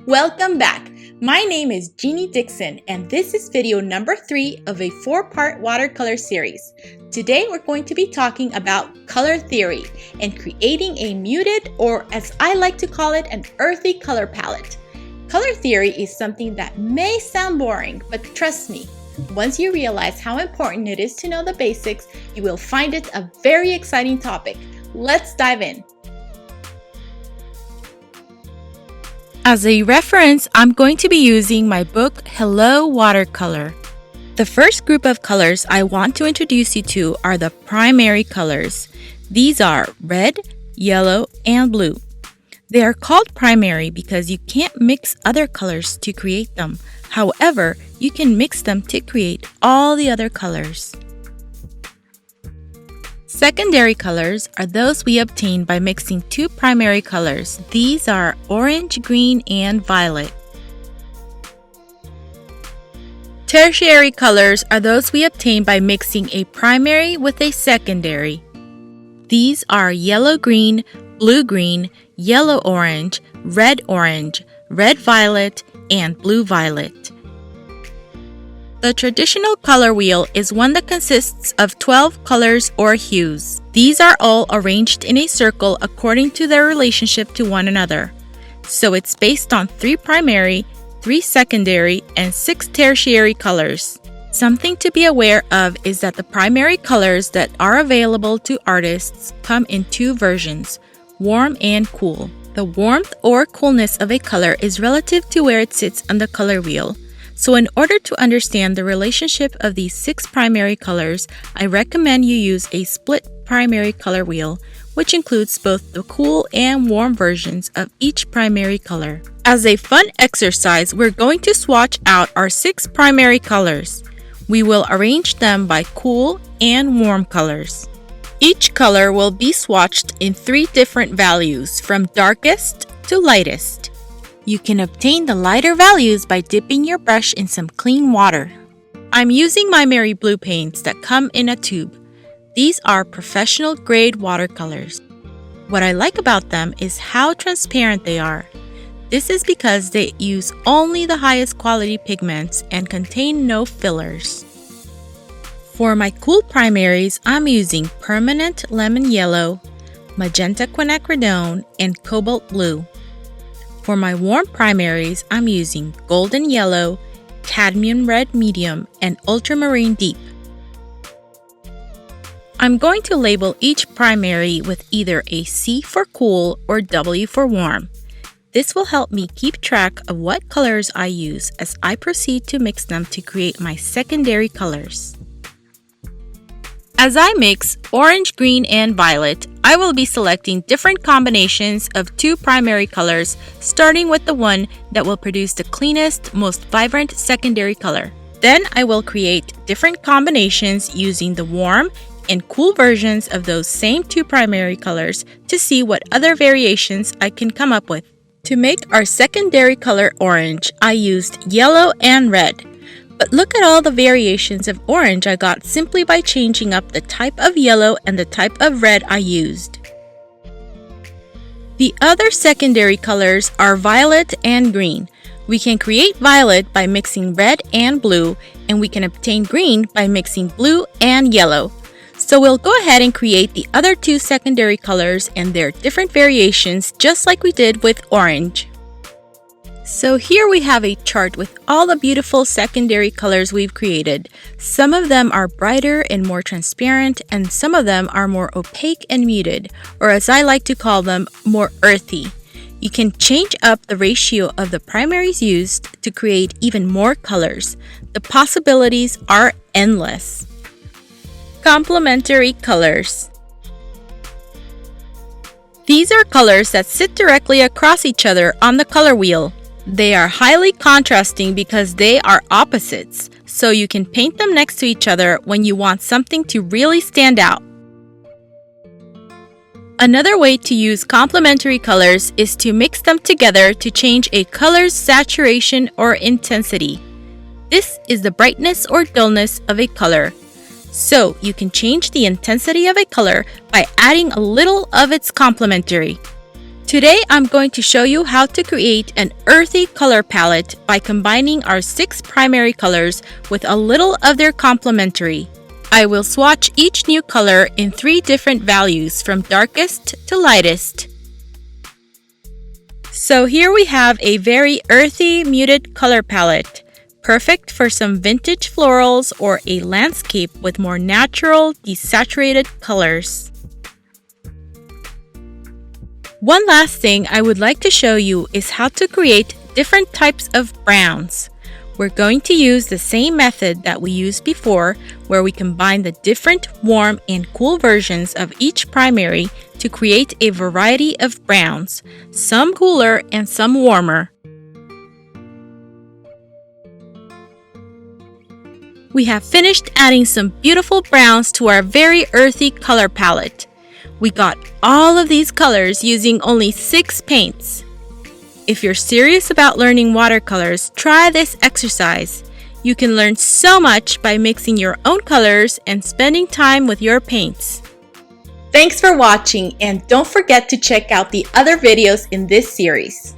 Welcome back. My name is Jeannie Dickson and this is video number 3 of a 4-part watercolor series. Today we're going to be talking about color theory and creating a muted, or as I like to call it, an earthy color palette. Color theory is something that may sound boring, but trust me, once you realize how important it is to know the basics, you will find it a very exciting topic. Let's dive in. As a reference, I'm going to be using my book, Hello Watercolor. The first group of colors I want to introduce you to are the primary colors. These are red, yellow, and blue. They are called primary because you can't mix other colors to create them. However, you can mix them to create all the other colors. Secondary colors are those we obtain by mixing two primary colors. These are orange, green, and violet. Tertiary colors are those we obtain by mixing a primary with a secondary. These are yellow-green, blue-green, yellow-orange, red-orange, red-violet, and blue-violet. The traditional color wheel is one that consists of 12 colors or hues. These are all arranged in a circle according to their relationship to one another. So it's based on 3 primary, 3 secondary, and 6 tertiary colors. Something to be aware of is that the primary colors that are available to artists come in 2 versions, warm and cool. The warmth or coolness of a color is relative to where it sits on the color wheel. So in order to understand the relationship of these 6 primary colors, I recommend you use a split primary color wheel, which includes both the cool and warm versions of each primary color. As a fun exercise, we're going to swatch out our 6 primary colors. We will arrange them by cool and warm colors. Each color will be swatched in 3 different values, from darkest to lightest. You can obtain the lighter values by dipping your brush in some clean water. I'm using MaimeriBlu paints that come in a tube. These are professional grade watercolors. What I like about them is how transparent they are. This is because they use only the highest quality pigments and contain no fillers. For my cool primaries, I'm using permanent lemon yellow, magenta quinacridone, and cobalt blue. For my warm primaries, I'm using golden yellow, cadmium red medium, and ultramarine deep. I'm going to label each primary with either a C for cool or W for warm. This will help me keep track of what colors I use as I proceed to mix them to create my secondary colors. As I mix orange, green, and violet, I will be selecting different combinations of 2 primary colors, starting with the one that will produce the cleanest, most vibrant secondary color. Then I will create different combinations using the warm and cool versions of those same 2 primary colors to see what other variations I can come up with. To make our secondary color orange, I used yellow and red. But look at all the variations of orange I got simply by changing up the type of yellow and the type of red I used. The other secondary colors are violet and green. We can create violet by mixing red and blue, and we can obtain green by mixing blue and yellow. So we'll go ahead and create the other 2 secondary colors and their different variations, just like we did with orange. So here we have a chart with all the beautiful secondary colors we've created. Some of them are brighter and more transparent, and some of them are more opaque and muted, or as I like to call them, more earthy. You can change up the ratio of the primaries used to create even more colors. The possibilities are endless. Complementary colors. These are colors that sit directly across each other on the color wheel. They are highly contrasting because they are opposites, so you can paint them next to each other when you want something to really stand out. Another way to use complementary colors is to mix them together to change a color's saturation or intensity. This is the brightness or dullness of a color. So you can change the intensity of a color by adding a little of its complementary. Today I'm going to show you how to create an earthy color palette by combining our 6 primary colors with a little of their complementary. I will swatch each new color in 3 different values from darkest to lightest. So here we have a very earthy muted color palette, perfect for some vintage florals or a landscape with more natural, desaturated colors. One last thing I would like to show you is how to create different types of browns. We're going to use the same method that we used before, where we combine the different warm and cool versions of each primary to create a variety of browns, some cooler and some warmer. We have finished adding some beautiful browns to our very earthy color palette. We got all of these colors using only 6 paints. If you're serious about learning watercolors, try this exercise. You can learn so much by mixing your own colors and spending time with your paints. Thanks for watching, and don't forget to check out the other videos in this series.